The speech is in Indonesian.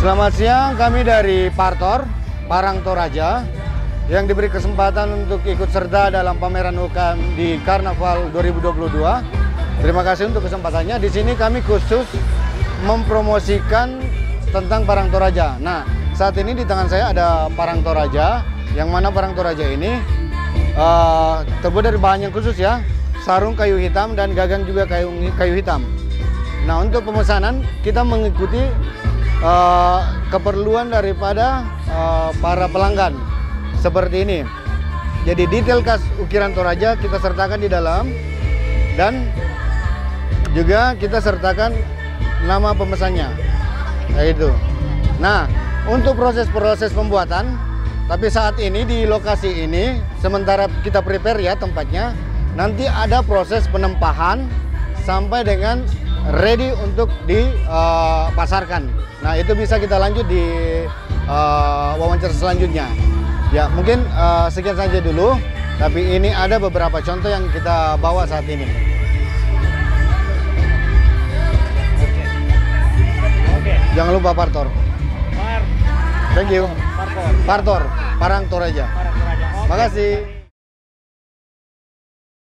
Selamat siang, kami dari Partor, Parang Toraja, yang diberi kesempatan untuk ikut serta dalam pameran UKM di Karnaval 2022. Terima kasih untuk kesempatannya. Di sini kami khusus mempromosikan tentang Parang Toraja. Nah, saat ini di tangan saya ada Parang Toraja, yang mana Parang Toraja ini terbuat dari bahan yang khusus ya, sarung kayu hitam dan gagang juga kayu hitam. Nah, untuk pemesanan kita mengikuti keperluan daripada para pelanggan seperti ini. Jadi detail khas ukiran Toraja kita sertakan di dalam, dan juga kita sertakan nama pemesannya, kayak itu. Nah, untuk proses pembuatan, tapi saat ini di lokasi ini sementara kita prepare ya tempatnya, nanti ada proses penempahan sampai dengan ready untuk dipasarkan. Nah, itu bisa kita lanjut di wawancara selanjutnya. Ya, mungkin sekian saja dulu, tapi ini ada beberapa contoh yang kita bawa saat ini. Oke. Jangan lupa Partor. Thank you. Partor, Parang Toraja. Makasih.